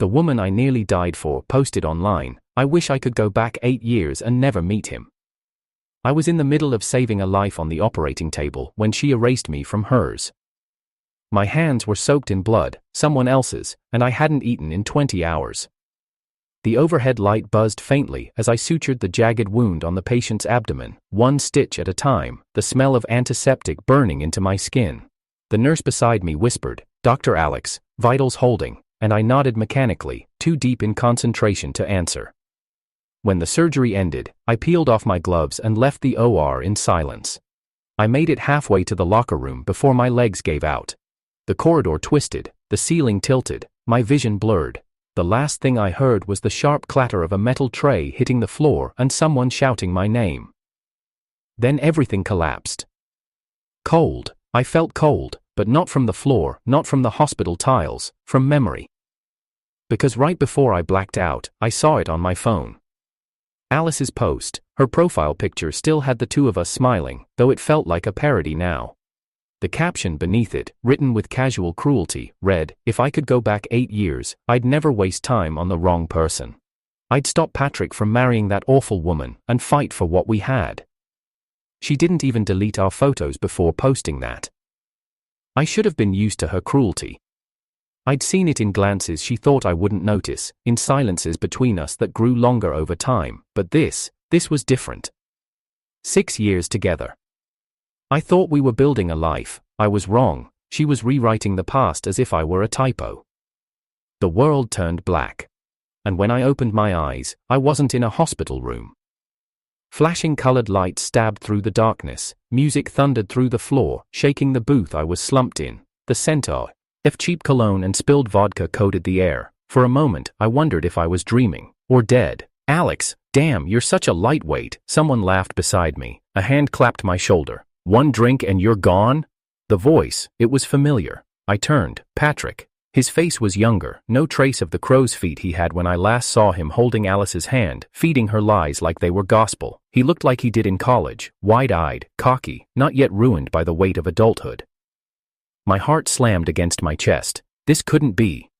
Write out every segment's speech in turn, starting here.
The woman I nearly died for posted online, "I wish I could go back 8 years and never meet him." I was in the middle of saving a life on the operating table when she erased me from hers. My hands were soaked in blood, someone else's, and I hadn't eaten in 20 hours. The overhead light buzzed faintly as I sutured the jagged wound on the patient's abdomen, one stitch at a time, the smell of antiseptic burning into my skin. The nurse beside me whispered, "Dr. Alex, vitals holding," and I nodded mechanically, too deep in concentration to answer. When the surgery ended, I peeled off my gloves and left the OR in silence. I made it halfway to the locker room before my legs gave out. The corridor twisted, the ceiling tilted, my vision blurred. The last thing I heard was the sharp clatter of a metal tray hitting the floor and someone shouting my name. Then everything collapsed. Cold. I felt cold, but not from the floor, not from the hospital tiles, from memory. Because right before I blacked out, I saw it on my phone. Alice's post, her profile picture still had the two of us smiling, though it felt like a parody now. The caption beneath it, written with casual cruelty, read, "If I could go back 8 years, I'd never waste time on the wrong person. I'd stop Patrick from marrying that awful woman and fight for what we had." She didn't even delete our photos before posting that. I should have been used to her cruelty. I'd seen it in glances she thought I wouldn't notice, in silences between us that grew longer over time, but this was different. 6 years together. I thought we were building a life. I was wrong. She was rewriting the past as if I were a typo. The world turned black. And when I opened my eyes, I wasn't in a hospital room. Flashing colored lights stabbed through the darkness, music thundered through the floor, shaking the booth I was slumped in. The scent of cheap cologne and spilled vodka coated the air. For a moment, I wondered if I was dreaming, or dead. "Alex, damn, you're such a lightweight," someone laughed beside me. A hand clapped my shoulder. "One drink and you're gone?" The voice, it was familiar. I turned. Patrick. His face was younger, no trace of the crow's feet he had when I last saw him holding Alice's hand, feeding her lies like they were gospel. He looked like he did in college, wide-eyed, cocky, not yet ruined by the weight of adulthood. My heart slammed against my chest. This couldn't be.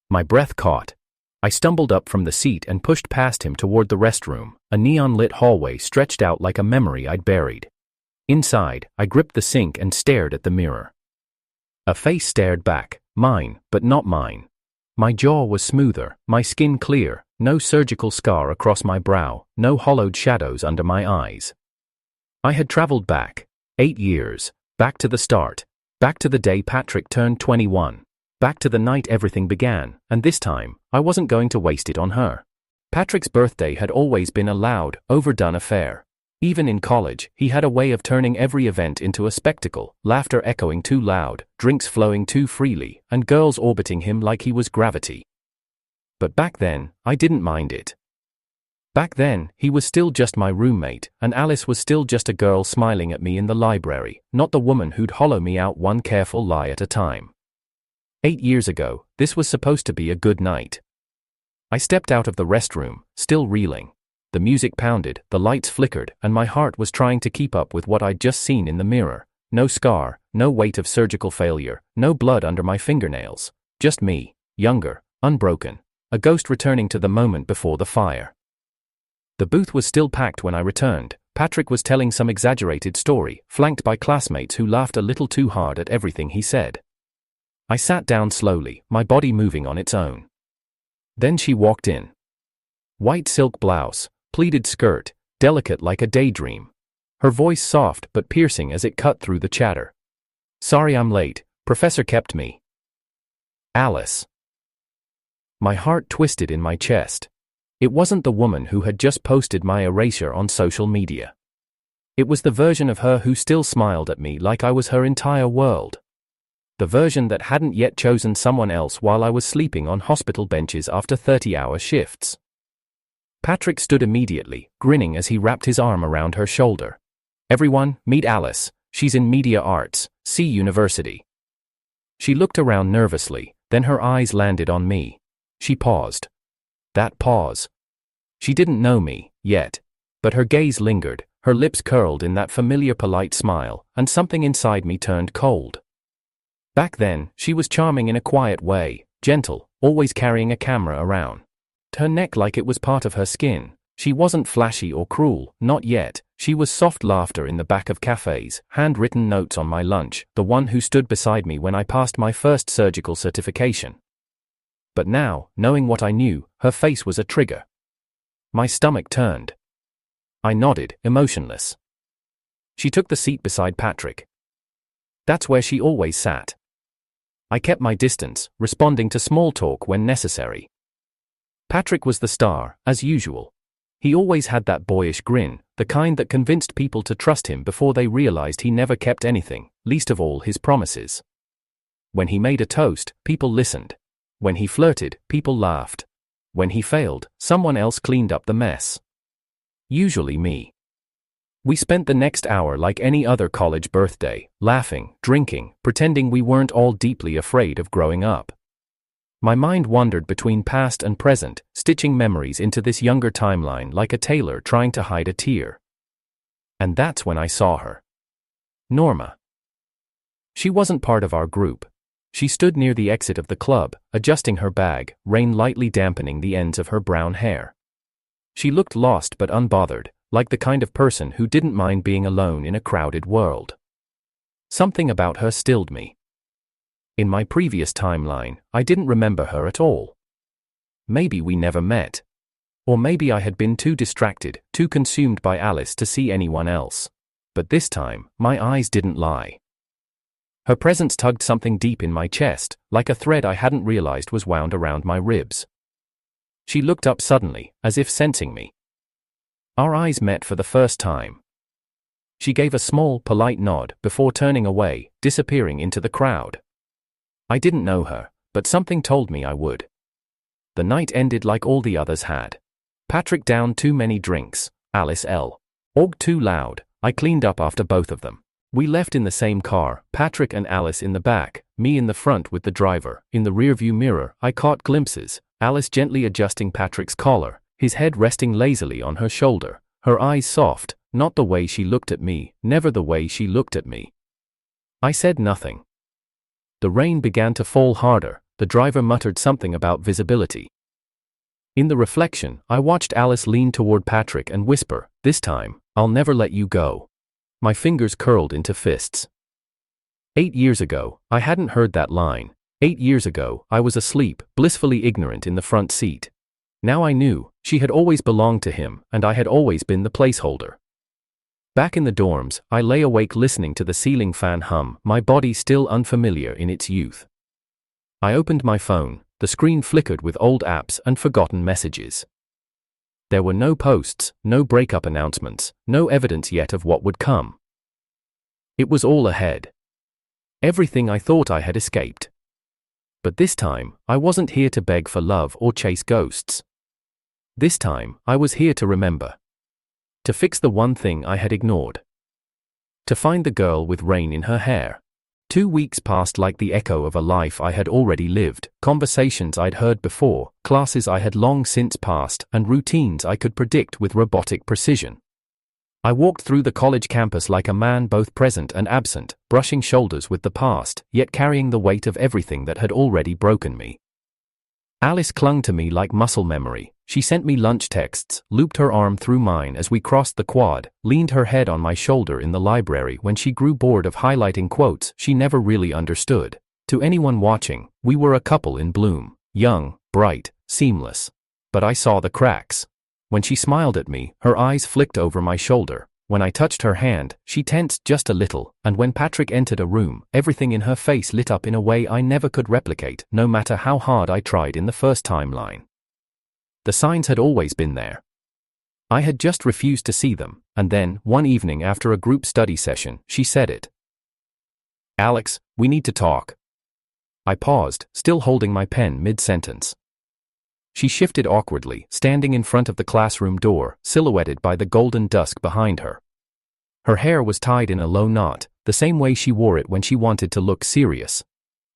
My breath caught. I stumbled up from the seat and pushed past him toward the restroom, a neon-lit hallway stretched out like a memory I'd buried. Inside, I gripped the sink and stared at the mirror. A face stared back, mine, but not mine. My jaw was smoother, my skin clear, no surgical scar across my brow, no hollowed shadows under my eyes. I had traveled back. 8 years. Back to the start. Back to the day Patrick turned 21. Back to the night everything began, and this time, I wasn't going to waste it on her. Patrick's birthday had always been a loud, overdone affair. Even in college, he had a way of turning every event into a spectacle, laughter echoing too loud, drinks flowing too freely, and girls orbiting him like he was gravity. But back then, I didn't mind it. Back then, he was still just my roommate, and Alice was still just a girl smiling at me in the library, not the woman who'd hollow me out one careful lie at a time. 8 years ago, this was supposed to be a good night. I stepped out of the restroom, still reeling. The music pounded, the lights flickered, and my heart was trying to keep up with what I'd just seen in the mirror. No scar, no weight of surgical failure, no blood under my fingernails. Just me, younger, unbroken, a ghost returning to the moment before the fire. The booth was still packed when I returned. Patrick was telling some exaggerated story, flanked by classmates who laughed a little too hard at everything he said. I sat down slowly, my body moving on its own. Then she walked in. White silk blouse, pleated skirt, delicate like a daydream. Her voice soft but piercing as it cut through the chatter. "Sorry I'm late, Professor kept me." Alice. My heart twisted in my chest. It wasn't the woman who had just posted my erasure on social media. It was the version of her who still smiled at me like I was her entire world. The version that hadn't yet chosen someone else while I was sleeping on hospital benches after 30-hour shifts. Patrick stood immediately, grinning as he wrapped his arm around her shoulder. "Everyone, meet Alice. She's in media arts, C University." She looked around nervously, then her eyes landed on me. She paused. That pause. She didn't know me, yet. But her gaze lingered, her lips curled in that familiar polite smile, and something inside me turned cold. Back then, she was charming in a quiet way, gentle, always carrying a camera around her neck like it was part of her skin. She wasn't flashy or cruel, not yet. She was soft laughter in the back of cafes, handwritten notes on my lunch, the one who stood beside me when I passed my first surgical certification. But now, knowing what I knew, her face was a trigger. My stomach turned. I nodded, emotionless. She took the seat beside Patrick. That's where she always sat. I kept my distance, responding to small talk when necessary. Patrick was the star, as usual. He always had that boyish grin, the kind that convinced people to trust him before they realized he never kept anything, least of all his promises. When he made a toast, people listened. When he flirted, people laughed. When he failed, someone else cleaned up the mess. Usually me. We spent the next hour like any other college birthday, laughing, drinking, pretending we weren't all deeply afraid of growing up. My mind wandered between past and present, stitching memories into this younger timeline like a tailor trying to hide a tear. And that's when I saw her. Norma. She wasn't part of our group. She stood near the exit of the club, adjusting her bag, rain lightly dampening the ends of her brown hair. She looked lost but unbothered, like the kind of person who didn't mind being alone in a crowded world. Something about her stilled me. In my previous timeline, I didn't remember her at all. Maybe we never met. Or maybe I had been too distracted, too consumed by Alice to see anyone else. But this time, my eyes didn't lie. Her presence tugged something deep in my chest, like a thread I hadn't realized was wound around my ribs. She looked up suddenly, as if sensing me. Our eyes met for the first time. She gave a small, polite nod before turning away, disappearing into the crowd. I didn't know her, but something told me I would. The night ended like all the others had. Patrick downed too many drinks, Alice orged too loud. I cleaned up after both of them. We left in the same car, Patrick and Alice in the back, me in the front with the driver. In the rearview mirror, I caught glimpses, Alice gently adjusting Patrick's collar, his head resting lazily on her shoulder, her eyes soft, not the way she looked at me, never the way she looked at me. I said nothing. The rain began to fall harder, the driver muttered something about visibility. In the reflection, I watched Alice lean toward Patrick and whisper, "This time, I'll never let you go." My fingers curled into fists. 8 years ago, I hadn't heard that line. 8 years ago, I was asleep, blissfully ignorant in the front seat. Now I knew, she had always belonged to him, and I had always been the placeholder. Back in the dorms, I lay awake listening to the ceiling fan hum, my body still unfamiliar in its youth. I opened my phone, the screen flickered with old apps and forgotten messages. There were no posts, no breakup announcements, no evidence yet of what would come. It was all ahead. Everything I thought I had escaped. But this time, I wasn't here to beg for love or chase ghosts. This time, I was here to remember. To fix the one thing I had ignored. To find the girl with rain in her hair. 2 weeks passed like the echo of a life I had already lived, conversations I'd heard before, classes I had long since passed, and routines I could predict with robotic precision. I walked through the college campus like a man both present and absent, brushing shoulders with the past, yet carrying the weight of everything that had already broken me. Alice clung to me like muscle memory. She sent me lunch texts, looped her arm through mine as we crossed the quad, leaned her head on my shoulder in the library when she grew bored of highlighting quotes she never really understood. To anyone watching, we were a couple in bloom, young, bright, seamless. But I saw the cracks. When she smiled at me, her eyes flicked over my shoulder. When I touched her hand, she tensed just a little, and when Patrick entered a room, everything in her face lit up in a way I never could replicate, no matter how hard I tried in the first timeline. The signs had always been there. I had just refused to see them, and then, one evening after a group study session, she said it. "Alex, we need to talk." I paused, still holding my pen mid-sentence. She shifted awkwardly, standing in front of the classroom door, silhouetted by the golden dusk behind her. Her hair was tied in a low knot, the same way she wore it when she wanted to look serious.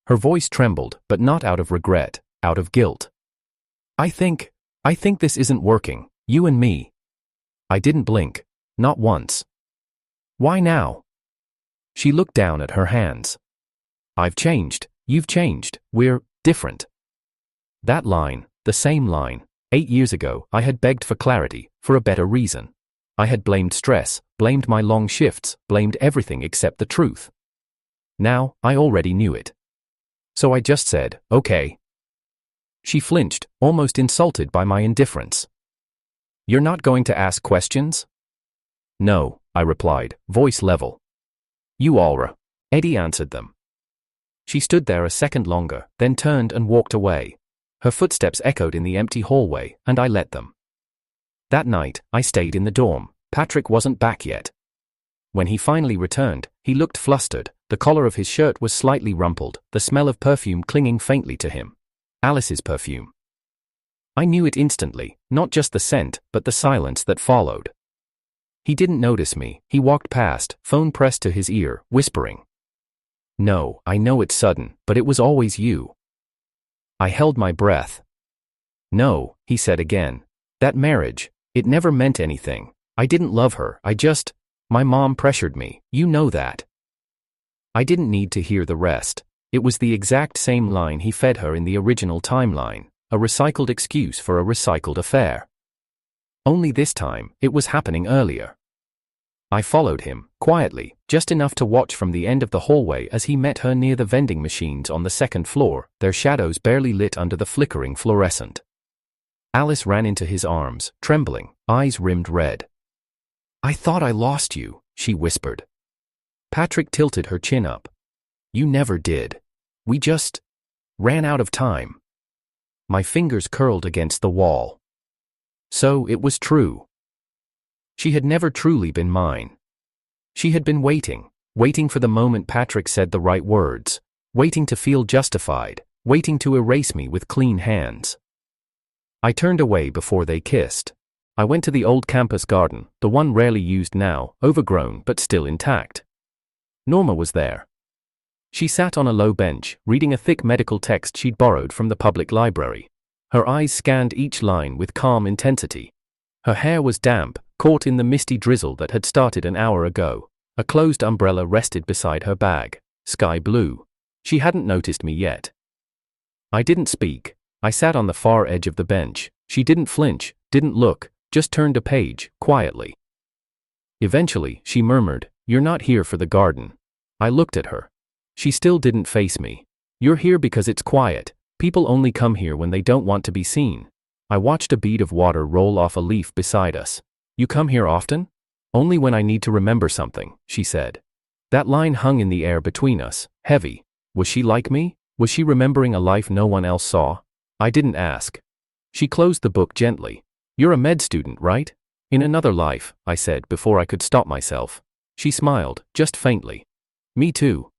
Her voice trembled, but not out of regret, out of guilt. I think this isn't working, you and me." I didn't blink. Not once. "Why now?" She looked down at her hands. "I've changed, you've changed, we're different." That line, the same line. 8 years ago, I had begged for clarity, for a better reason. I had blamed stress, blamed my long shifts, blamed everything except the truth. Now, I already knew it. So I just said, okay. She flinched, almost insulted by my indifference. You're not going to ask questions? No, I replied, voice level. You allra. Eddie answered them. She stood there a second longer, then turned and walked away. Her footsteps echoed in the empty hallway, and I let them. That night, I stayed in the dorm. Patrick wasn't back yet. When he finally returned, he looked flustered. The collar of his shirt was slightly rumpled, the smell of perfume clinging faintly to him. Alice's perfume. I knew it instantly, not just the scent, but the silence that followed. He didn't notice me. He walked past, phone pressed to his ear, whispering. No, I know it's sudden, but it was always you. I held my breath. No, he said again. That marriage, it never meant anything. I didn't love her, my mom pressured me, you know that. I didn't need to hear the rest. It was the exact same line he fed her in the original timeline, a recycled excuse for a recycled affair. Only this time, it was happening earlier. I followed him, quietly, just enough to watch from the end of the hallway as he met her near the vending machines on the second floor, their shadows barely lit under the flickering fluorescent. Alice ran into his arms, trembling, eyes rimmed red. I thought I lost you, she whispered. Patrick tilted her chin up. You never did. We just ran out of time. My fingers curled against the wall. So it was true. She had never truly been mine. She had been waiting for the moment Patrick said the right words, waiting to feel justified, waiting to erase me with clean hands. I turned away before they kissed. I went to the old campus garden, the one rarely used now, overgrown but still intact. Norma was there. She sat on a low bench, reading a thick medical text she'd borrowed from the public library. Her eyes scanned each line with calm intensity. Her hair was damp, caught in the misty drizzle that had started an hour ago. A closed umbrella rested beside her bag, sky blue. She hadn't noticed me yet. I didn't speak. I sat on the far edge of the bench. She didn't flinch, didn't look, just turned a page, quietly. Eventually, she murmured, "You're not here for the garden." I looked at her. She still didn't face me. "You're here because it's quiet. People only come here when they don't want to be seen." I watched a bead of water roll off a leaf beside us. "You come here often?" "Only when I need to remember something," she said. That line hung in the air between us, heavy. Was she like me? Was she remembering a life no one else saw? I didn't ask. She closed the book gently. "You're a med student, right?" "In another life," I said before I could stop myself. She smiled, just faintly. "Me too."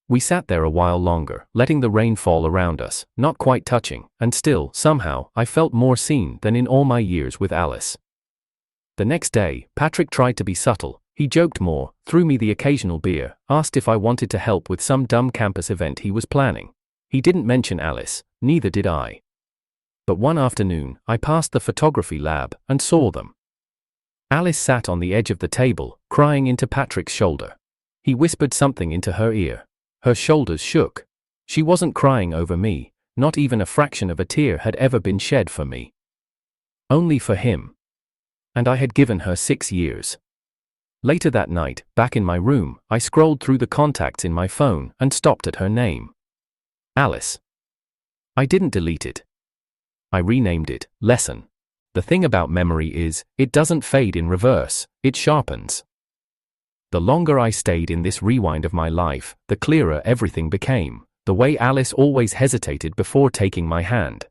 We sat there a while longer, letting the rain fall around us, not quite touching, and still, somehow, I felt more seen than in all my years with Alice. The next day, Patrick tried to be subtle. He joked more, threw me the occasional beer, asked if I wanted to help with some dumb campus event he was planning. He didn't mention Alice, neither did I. But one afternoon, I passed the photography lab and saw them. Alice sat on the edge of the table, crying into Patrick's shoulder. He whispered something into her ear. Her shoulders shook. She wasn't crying over me, not even a fraction of a tear had ever been shed for me. Only for him. And I had given her 6 years. Later that night, back in my room, I scrolled through the contacts in my phone and stopped at her name. Alice. I didn't delete it. I renamed it, Lesson. The thing about memory is, it doesn't fade in reverse, it sharpens. The longer I stayed in this rewind of my life, the clearer everything became. The way Alice always hesitated before taking my hand.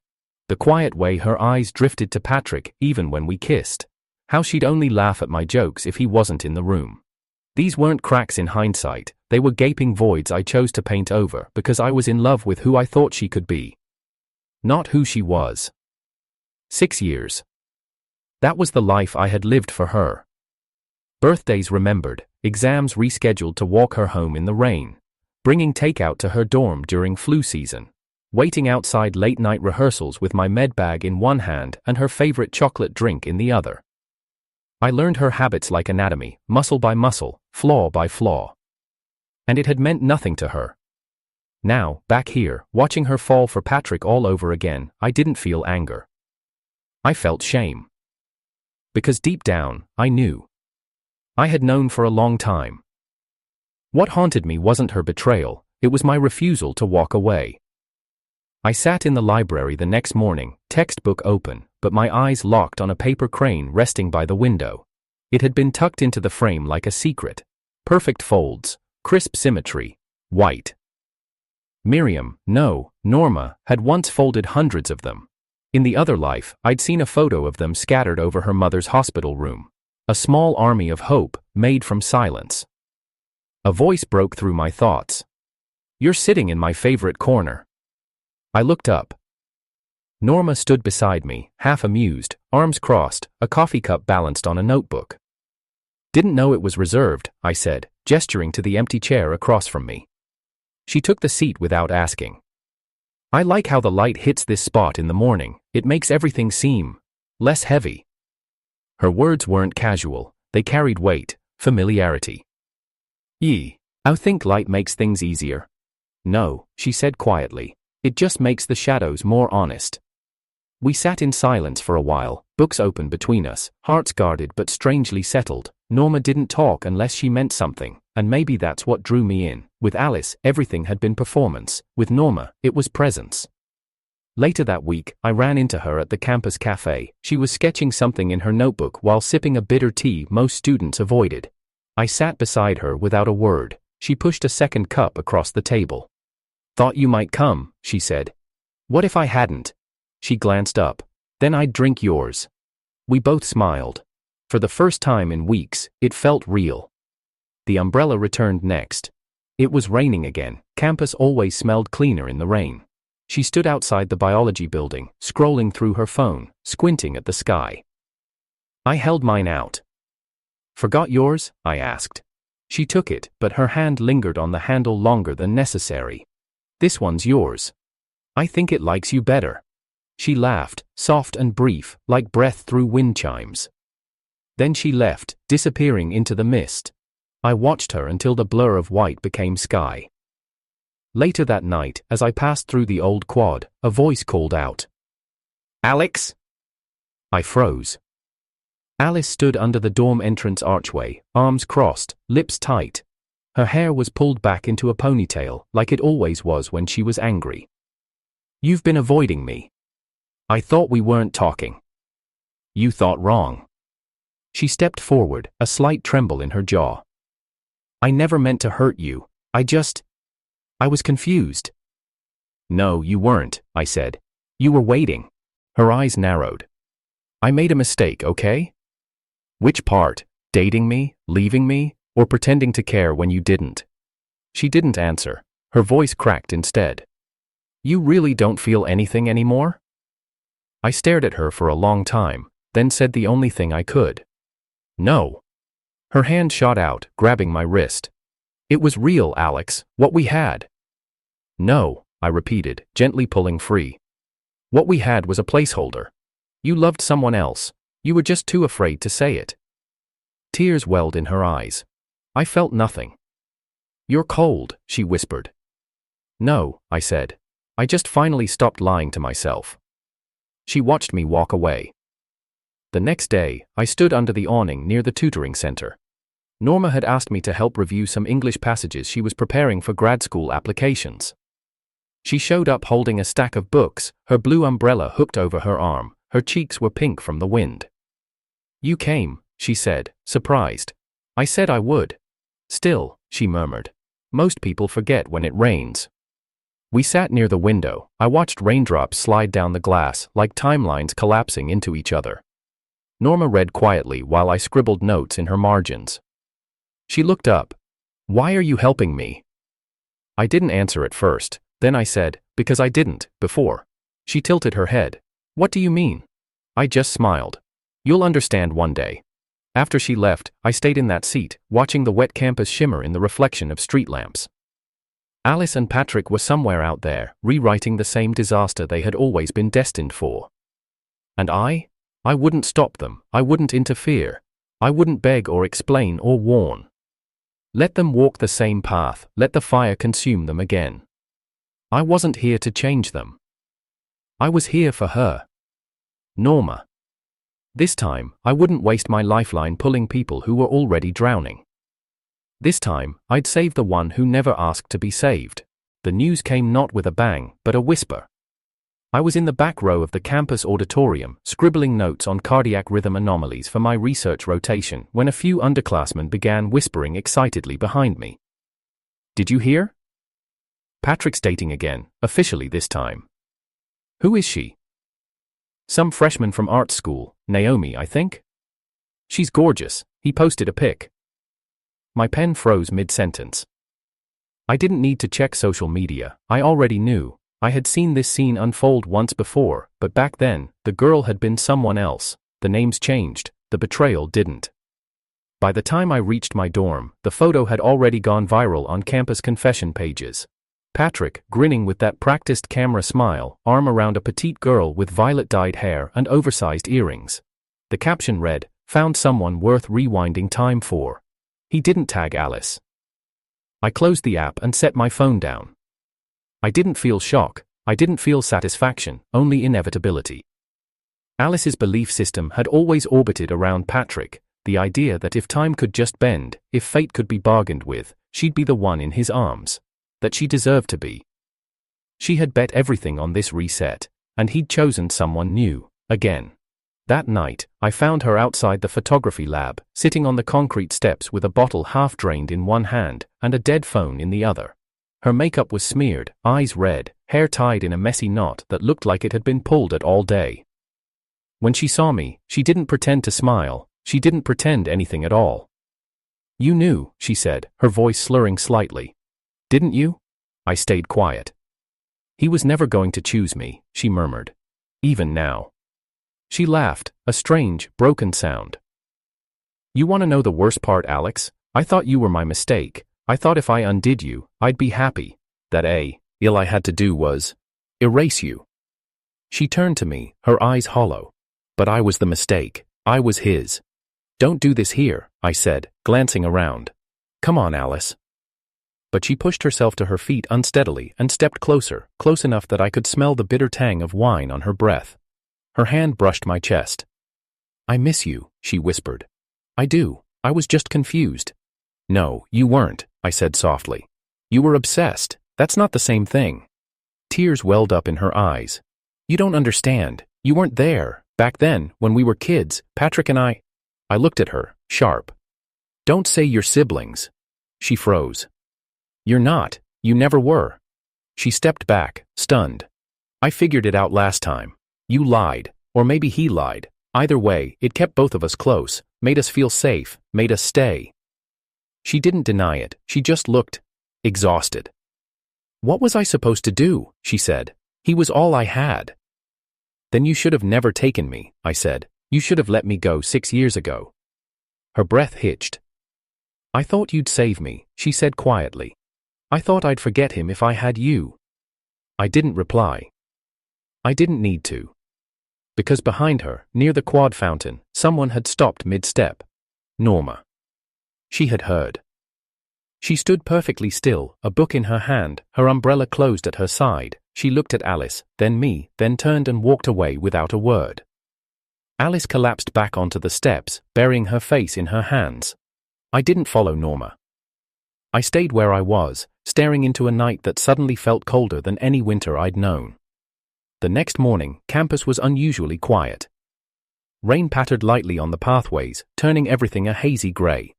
The quiet way her eyes drifted to Patrick even when we kissed. How she'd only laugh at my jokes if he wasn't in the room. These weren't cracks in hindsight, they were gaping voids I chose to paint over because I was in love with who I thought she could be. Not who she was. 6 years. That was the life I had lived for her. Birthdays remembered, exams rescheduled to walk her home in the rain, bringing takeout to her dorm during flu season, waiting outside late-night rehearsals with my med bag in one hand and her favorite chocolate drink in the other. I learned her habits like anatomy, muscle by muscle, flaw by flaw. And it had meant nothing to her. Now, back here, watching her fall for Patrick all over again, I didn't feel anger. I felt shame. Because deep down, I knew. I had known for a long time. What haunted me wasn't her betrayal, it was my refusal to walk away. I sat in the library the next morning, textbook open, but my eyes locked on a paper crane resting by the window. It had been tucked into the frame like a secret. Perfect folds, crisp symmetry, white. Miriam, no, Norma, had once folded hundreds of them. In the other life, I'd seen a photo of them scattered over her mother's hospital room. A small army of hope, made from silence. A voice broke through my thoughts. "You're sitting in my favorite corner." I looked up. Norma stood beside me, half amused, arms crossed, a coffee cup balanced on a notebook. "Didn't know it was reserved," I said, gesturing to the empty chair across from me. She took the seat without asking. "I like how the light hits this spot in the morning, it makes everything seem less heavy." Her words weren't casual, they carried weight, familiarity. "I think light makes things easier." "No," she said quietly, "it just makes the shadows more honest." We sat in silence for a while, books open between us, hearts guarded but strangely settled. Norma didn't talk unless she meant something, and maybe that's what drew me in. With Alice, everything had been performance. With Norma, it was presence. Later that week, I ran into her at the campus cafe. She was sketching something in her notebook while sipping a bitter tea most students avoided. I sat beside her without a word. She pushed a second cup across the table. "Thought you might come," she said. "What if I hadn't?" She glanced up. "Then I'd drink yours." We both smiled. For the first time in weeks, it felt real. The umbrella returned next. It was raining again. Campus always smelled cleaner in the rain. She stood outside the biology building, scrolling through her phone, squinting at the sky. I held mine out. "Forgot yours?" I asked. She took it, but her hand lingered on the handle longer than necessary. "This one's yours. I think it likes you better." She laughed, soft and brief, like breath through wind chimes. Then she left, disappearing into the mist. I watched her until the blur of white became sky. Later that night, as I passed through the old quad, a voice called out. "Alex?" I froze. Alice stood under the dorm entrance archway, arms crossed, lips tight. Her hair was pulled back into a ponytail, like it always was when she was angry. "You've been avoiding me. I thought we weren't talking." "You thought wrong." She stepped forward, a slight tremble in her jaw. "I never meant to hurt you. I was confused." "No, you weren't," I said. "You were waiting." Her eyes narrowed. "I made a mistake, okay?" "Which part? Dating me, leaving me, or pretending to care when you didn't?" She didn't answer. Her voice cracked instead. "You really don't feel anything anymore?" I stared at her for a long time, then said the only thing I could. "No." Her hand shot out, grabbing my wrist. "It was real, Alex, what we had." "No," I repeated, gently pulling free. "What we had was a placeholder. You loved someone else. You were just too afraid to say it." Tears welled in her eyes. I felt nothing. "You're cold," she whispered. "No," I said. "I just finally stopped lying to myself." She watched me walk away. The next day, I stood under the awning near the tutoring center. Norma had asked me to help review some English passages she was preparing for grad school applications. She showed up holding a stack of books, her blue umbrella hooked over her arm. Her cheeks were pink from the wind. "You came," she said, surprised. "I said I would." "Still," she murmured. "Most people forget when it rains." We sat near the window. I watched raindrops slide down the glass, like timelines collapsing into each other. Norma read quietly while I scribbled notes in her margins. She looked up. "Why are you helping me?" I didn't answer at first. Then I said, "Because I didn't, before." She tilted her head. "What do you mean?" I just smiled. "You'll understand one day." After she left, I stayed in that seat, watching the wet campus shimmer in the reflection of street lamps. Alice and Patrick were somewhere out there, rewriting the same disaster they had always been destined for. And I wouldn't stop them, I wouldn't interfere. I wouldn't beg or explain or warn. Let them walk the same path, let the fire consume them again. I wasn't here to change them. I was here for her. Norma. This time, I wouldn't waste my lifeline pulling people who were already drowning. This time, I'd save the one who never asked to be saved. The news came not with a bang, but a whisper. I was in the back row of the campus auditorium, scribbling notes on cardiac rhythm anomalies for my research rotation, when a few underclassmen began whispering excitedly behind me. Did you hear? Patrick's dating again, officially this time. Who is she? Some freshman from art school, Naomi, I think. She's gorgeous, he posted a pic. My pen froze mid-sentence. I didn't need to check social media, I already knew. I had seen this scene unfold once before, but back then, the girl had been someone else. The names changed, the betrayal didn't. By the time I reached my dorm, the photo had already gone viral on campus confession pages. Patrick, grinning with that practiced camera smile, arm around a petite girl with violet-dyed hair and oversized earrings. The caption read, "Found someone worth rewinding time for." He didn't tag Alice. I closed the app and set my phone down. I didn't feel shock, I didn't feel satisfaction, only inevitability. Alice's belief system had always orbited around Patrick, the idea that if time could just bend, if fate could be bargained with, she'd be the one in his arms. That she deserved to be. She had bet everything on this reset, and he'd chosen someone new, again. That night, I found her outside the photography lab, sitting on the concrete steps with a bottle half drained in one hand, and a dead phone in the other. Her makeup was smeared, eyes red, hair tied in a messy knot that looked like it had been pulled at all day. When she saw me, she didn't pretend to smile, she didn't pretend anything at all. "You knew," she said, her voice slurring slightly. "Didn't you?" I stayed quiet. "He was never going to choose me," she murmured. "Even now." She laughed, a strange, broken sound. "You want to know the worst part, Alex? I thought you were my mistake. I thought if I undid you, I'd be happy. That all I had to do was erase you." She turned to me, her eyes hollow. "But I was the mistake. I was his." "Don't do this here," I said, glancing around. "Come on, Alice." But she pushed herself to her feet unsteadily and stepped closer, close enough that I could smell the bitter tang of wine on her breath. Her hand brushed my chest. "I miss you," she whispered. "I do. I was just confused." "No, you weren't," I said softly. "You were obsessed. That's not the same thing." Tears welled up in her eyes. "You don't understand. You weren't there. Back then, when we were kids, Patrick and I looked at her, sharp. "Don't say you're siblings." She froze. "You're not. You never were." She stepped back, stunned. "I figured it out last time. You lied, or maybe he lied. Either way, it kept both of us close, made us feel safe, made us stay." She didn't deny it, she just looked exhausted. "What was I supposed to do?" she said. "He was all I had." "Then you should have never taken me," I said. "You should have let me go 6 years ago." Her breath hitched. "I thought you'd save me," she said quietly. "I thought I'd forget him if I had you." I didn't reply. I didn't need to. Because behind her, near the quad fountain, someone had stopped mid-step. Norma. She had heard. She stood perfectly still, a book in her hand, her umbrella closed at her side. She looked at Alice, then me, then turned and walked away without a word. Alice collapsed back onto the steps, burying her face in her hands. I didn't follow Norma. I stayed where I was, staring into a night that suddenly felt colder than any winter I'd known. The next morning, campus was unusually quiet. Rain pattered lightly on the pathways, turning everything a hazy gray.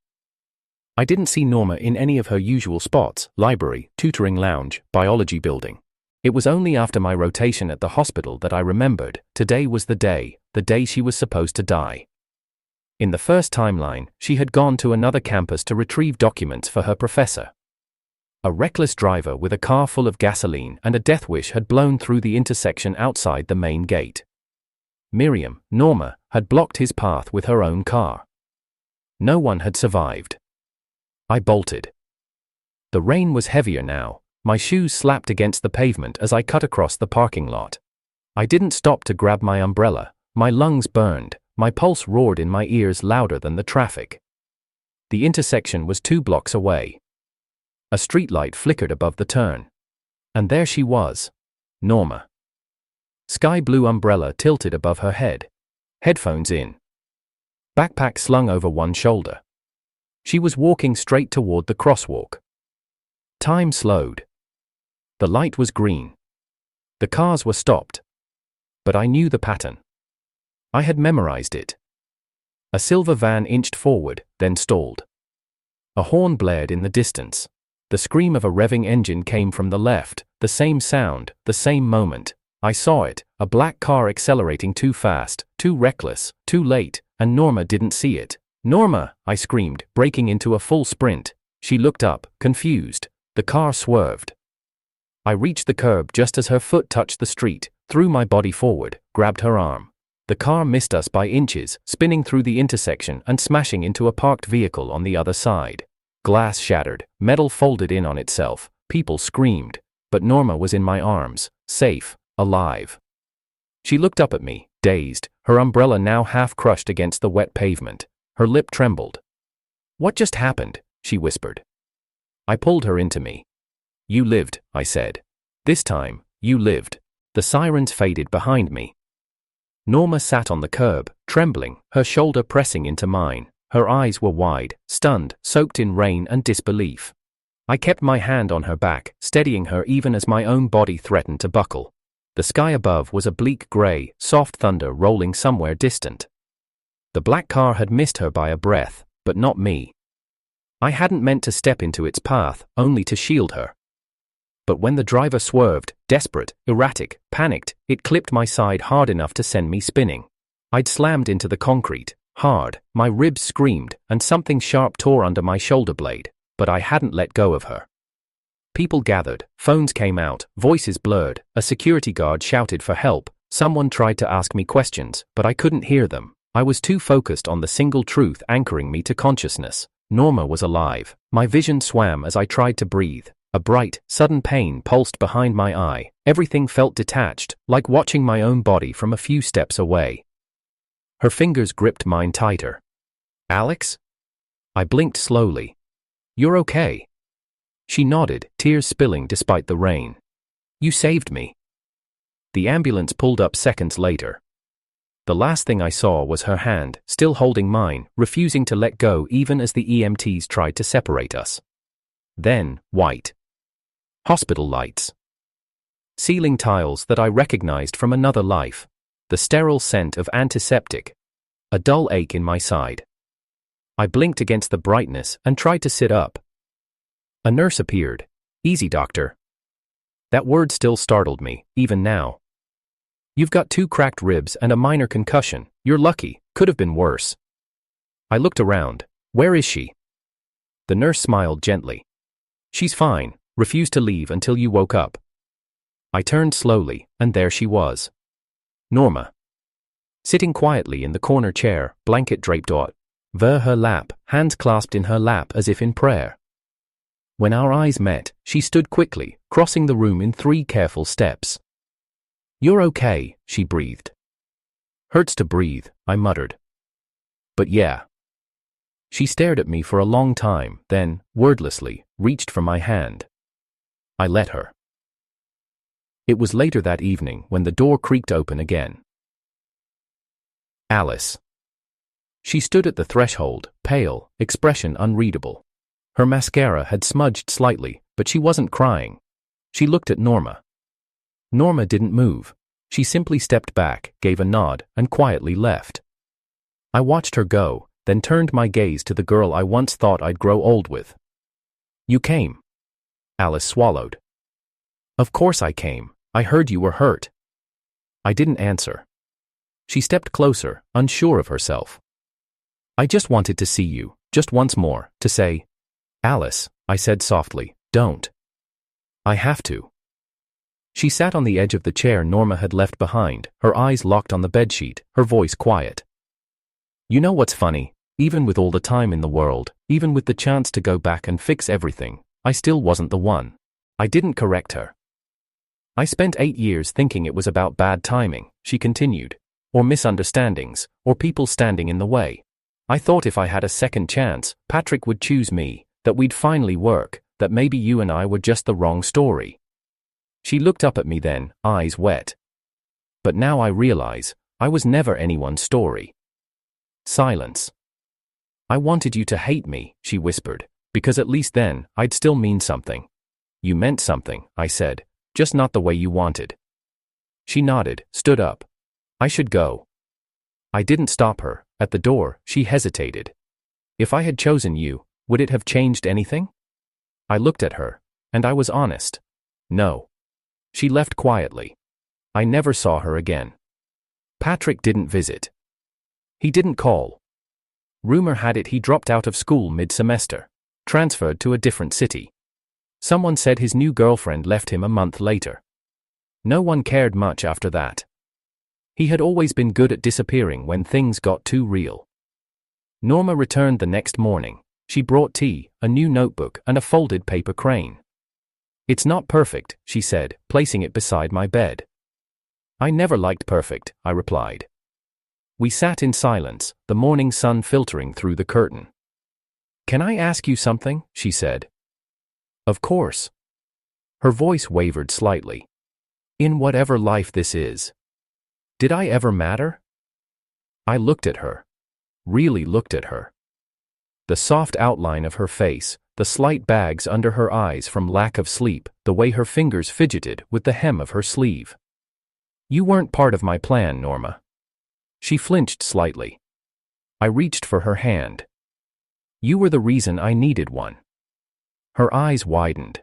I didn't see Norma in any of her usual spots: library, tutoring lounge, biology building. It was only after my rotation at the hospital that I remembered, today was the day she was supposed to die. In the first timeline, she had gone to another campus to retrieve documents for her professor. A reckless driver with a car full of gasoline and a death wish had blown through the intersection outside the main gate. Miriam, Norma, had blocked his path with her own car. No one had survived. I bolted. The rain was heavier now. My shoes slapped against the pavement as I cut across the parking lot. I didn't stop to grab my umbrella. My lungs burned. My pulse roared in my ears louder than the traffic. The intersection was 2 blocks away. A streetlight flickered above the turn. And there she was. Norma. Sky blue umbrella tilted above her head. Headphones in. Backpack slung over one shoulder. She was walking straight toward the crosswalk. Time slowed. The light was green. The cars were stopped. But I knew the pattern. I had memorized it. A silver van inched forward, then stalled. A horn blared in the distance. The scream of a revving engine came from the left, the same sound, the same moment. I saw it, a black car accelerating too fast, too reckless, too late, and Norma didn't see it. "Norma!" I screamed, breaking into a full sprint. She looked up, confused. The car swerved. I reached the curb just as her foot touched the street, threw my body forward, grabbed her arm. The car missed us by inches, spinning through the intersection and smashing into a parked vehicle on the other side. Glass shattered, metal folded in on itself, people screamed. But Norma was in my arms, safe, alive. She looked up at me, dazed, her umbrella now half crushed against the wet pavement. Her lip trembled. "What just happened?" she whispered. I pulled her into me. "You lived," I said. "This time, you lived." The sirens faded behind me. Norma sat on the curb, trembling, her shoulder pressing into mine. Her eyes were wide, stunned, soaked in rain and disbelief. I kept my hand on her back, steadying her even as my own body threatened to buckle. The sky above was a bleak gray, soft thunder rolling somewhere distant. The black car had missed her by a breath, but not me. I hadn't meant to step into its path, only to shield her. But when the driver swerved, desperate, erratic, panicked, it clipped my side hard enough to send me spinning. I'd slammed into the concrete, hard, my ribs screamed, and something sharp tore under my shoulder blade, but I hadn't let go of her. People gathered, phones came out, voices blurred, a security guard shouted for help, someone tried to ask me questions, but I couldn't hear them. I was too focused on the single truth anchoring me to consciousness. Norma was alive. My vision swam as I tried to breathe. A bright, sudden pain pulsed behind my eye. Everything felt detached, like watching my own body from a few steps away. Her fingers gripped mine tighter. "Alex?" I blinked slowly. "You're okay?" She nodded, tears spilling despite the rain. "You saved me." The ambulance pulled up seconds later. The last thing I saw was her hand, still holding mine, refusing to let go even as the EMTs tried to separate us. Then, white. Hospital lights. Ceiling tiles that I recognized from another life. The sterile scent of antiseptic. A dull ache in my side. I blinked against the brightness and tried to sit up. A nurse appeared. "Easy, doctor." That word still startled me, even now. "You've got 2 cracked ribs and a minor concussion. You're lucky, could have been worse." I looked around. "Where is she?" The nurse smiled gently. "She's fine, refused to leave until you woke up." I turned slowly, and there she was. Norma. Sitting quietly in the corner chair, blanket draped over her lap, hands clasped in her lap as if in prayer. When our eyes met, she stood quickly, crossing the room in 3 careful steps. "You're okay," she breathed. "Hurts to breathe," I muttered. "But yeah." She stared at me for a long time, then, wordlessly, reached for my hand. I let her. It was later that evening when the door creaked open again. Alice. She stood at the threshold, pale, expression unreadable. Her mascara had smudged slightly, but she wasn't crying. She looked at Norma. Norma didn't move. She simply stepped back, gave a nod, and quietly left. I watched her go, then turned my gaze to the girl I once thought I'd grow old with. "You came." Alice swallowed. "Of course I came. I heard you were hurt." I didn't answer. She stepped closer, unsure of herself. "I just wanted to see you, just once more, to say..." "Alice," I said softly, "don't." "I have to." She sat on the edge of the chair Norma had left behind, her eyes locked on the bedsheet, her voice quiet. "You know what's funny? Even with all the time in the world, even with the chance to go back and fix everything, I still wasn't the one." I didn't correct her. "I spent 8 years thinking it was about bad timing," she continued, "or misunderstandings, or people standing in the way. I thought if I had a second chance, Patrick would choose me, that we'd finally work, that maybe you and I were just the wrong story." She looked up at me then, eyes wet. But now I realize, I was never anyone's story. Silence. I wanted you to hate me, she whispered, because at least then, I'd still mean something. You meant something, I said, just not the way you wanted. She nodded, stood up. I should go. I didn't stop her. At the door, she hesitated. If I had chosen you, would it have changed anything? I looked at her, and I was honest. No. She left quietly. I never saw her again. Patrick didn't visit. He didn't call. Rumor had it he dropped out of school mid-semester, transferred to a different city. Someone said his new girlfriend left him a month later. No one cared much after that. He had always been good at disappearing when things got too real. Norma returned the next morning. She brought tea, a new notebook, and a folded paper crane. It's not perfect, she said, placing it beside my bed. I never liked perfect, I replied. We sat in silence, the morning sun filtering through the curtain. Can I ask you something? She said. Of course. Her voice wavered slightly. In whatever life this is. Did I ever matter? I looked at her. Really looked at her. The soft outline of her face, the slight bags under her eyes from lack of sleep, the way her fingers fidgeted with the hem of her sleeve. You weren't part of my plan, Norma. She flinched slightly. I reached for her hand. You were the reason I needed one. Her eyes widened.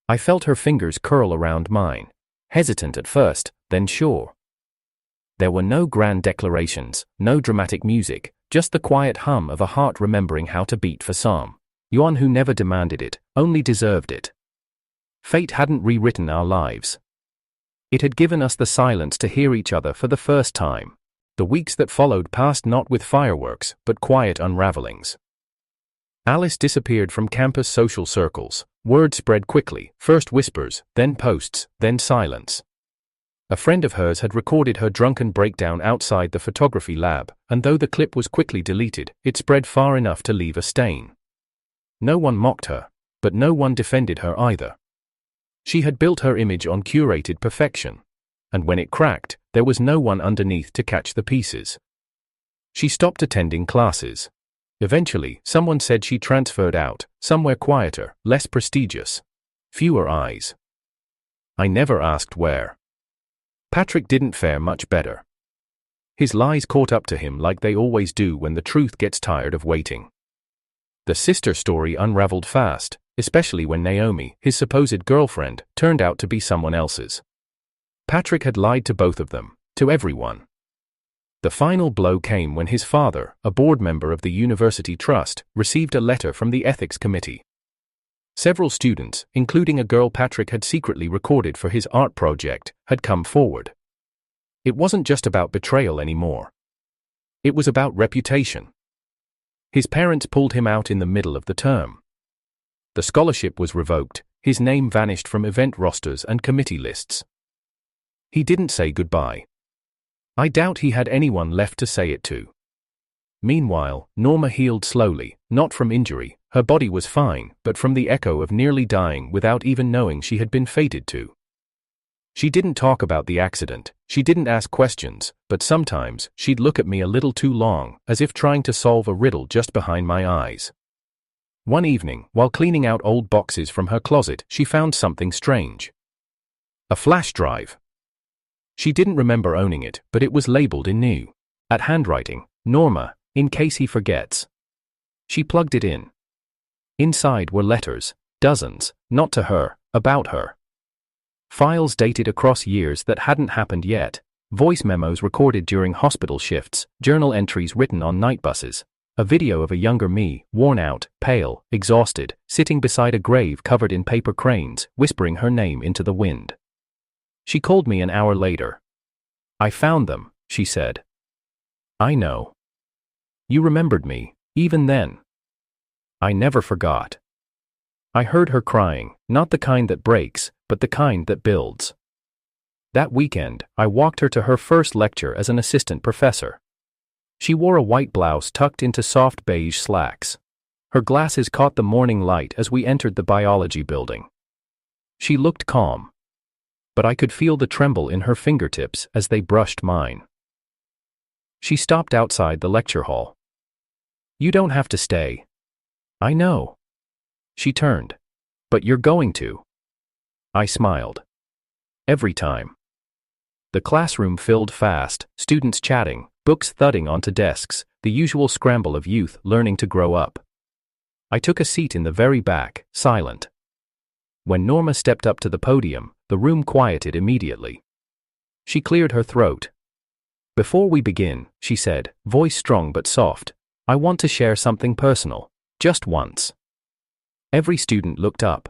I felt her fingers curl around mine, hesitant at first, then sure. There were no grand declarations, no dramatic music, just the quiet hum of a heart remembering how to beat for Psalm. One who never demanded it, only deserved it. Fate hadn't rewritten our lives. It had given us the silence to hear each other for the first time. The weeks that followed passed not with fireworks, but quiet unravelings. Alice disappeared from campus social circles. Word spread quickly, first whispers, then posts, then silence. A friend of hers had recorded her drunken breakdown outside the photography lab, and though the clip was quickly deleted, it spread far enough to leave a stain. No one mocked her, but no one defended her either. She had built her image on curated perfection, and when it cracked, there was no one underneath to catch the pieces. She stopped attending classes. Eventually, someone said she transferred out, somewhere quieter, less prestigious. Fewer eyes. I never asked where. Patrick didn't fare much better. His lies caught up to him like they always do when the truth gets tired of waiting. The sister story unraveled fast, especially when Naomi, his supposed girlfriend, turned out to be someone else's. Patrick had lied to both of them, to everyone. The final blow came when his father, a board member of the university trust, received a letter from the ethics committee. Several students, including a girl Patrick had secretly recorded for his art project, had come forward. It wasn't just about betrayal anymore. It was about reputation. His parents pulled him out in the middle of the term. The scholarship was revoked, his name vanished from event rosters and committee lists. He didn't say goodbye. I doubt he had anyone left to say it to. Meanwhile, Norma healed slowly, not from injury, her body was fine, but from the echo of nearly dying without even knowing she had been fated to. She didn't talk about the accident, she didn't ask questions, but sometimes she'd look at me a little too long, as if trying to solve a riddle just behind my eyes. One evening, while cleaning out old boxes from her closet, she found something strange. A flash drive. She didn't remember owning it, but it was labeled in new. At handwriting, Norma, in case he forgets. She plugged it in. Inside were letters, dozens, not to her, about her. Files dated across years that hadn't happened yet, voice memos recorded during hospital shifts, journal entries written on night buses, a video of a younger me, worn out, pale, exhausted, sitting beside a grave covered in paper cranes, whispering her name into the wind. She called me an hour later. I found them, she said. I know. You remembered me, even then. I never forgot. I heard her crying, not the kind that breaks, but the kind that builds. That weekend, I walked her to her first lecture as an assistant professor. She wore a white blouse tucked into soft beige slacks. Her glasses caught the morning light as we entered the biology building. She looked calm. but I could feel the tremble in her fingertips as they brushed mine. She stopped outside the lecture hall. "You don't have to stay." "I know." She turned. "But you're going to." I smiled. Every time. The classroom filled fast, students chatting, books thudding onto desks, the usual scramble of youth learning to grow up. I took a seat in the very back, silent. When Norma stepped up to the podium, the room quieted immediately. She cleared her throat. "Before we begin," she said, voice strong but soft, "I want to share something personal. Just once." Every student looked up.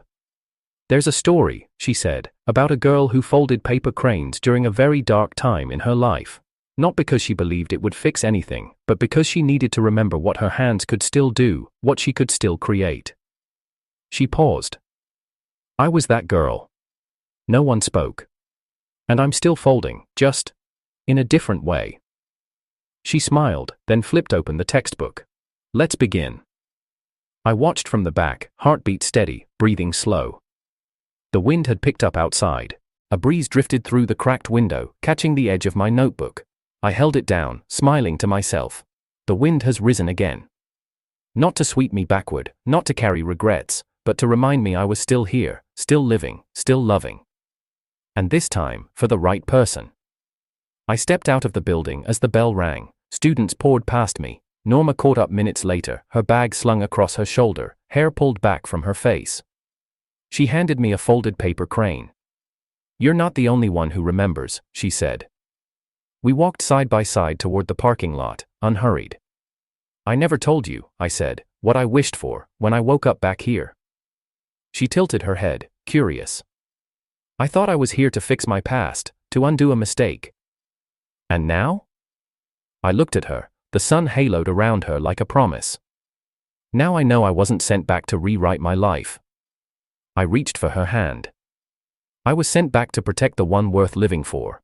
"There's a story," she said, "about a girl who folded paper cranes during a very dark time in her life. Not because she believed it would fix anything, but because she needed to remember what her hands could still do, what she could still create." She paused. "I was that girl." No one spoke. "And I'm still folding, just in a different way." She smiled, then flipped open the textbook. "Let's begin." I watched from the back, heartbeat steady, breathing slow. The wind had picked up outside. A breeze drifted through the cracked window, catching the edge of my notebook. I held it down, smiling to myself. The wind has risen again. Not to sweep me backward, not to carry regrets, but to remind me I was still here, still living, still loving. And this time, for the right person. I stepped out of the building as the bell rang. Students poured past me. Norma caught up minutes later, her bag slung across her shoulder, hair pulled back from her face. She handed me a folded paper crane. "You're not the only one who remembers," she said. We walked side by side toward the parking lot, unhurried. "I never told you," I said, "what I wished for when I woke up back here." She tilted her head, curious. "I thought I was here to fix my past, to undo a mistake." "And now?" I looked at her, the sun haloed around her like a promise. "Now I know I wasn't sent back to rewrite my life." I reached for her hand. "I was sent back to protect the one worth living for."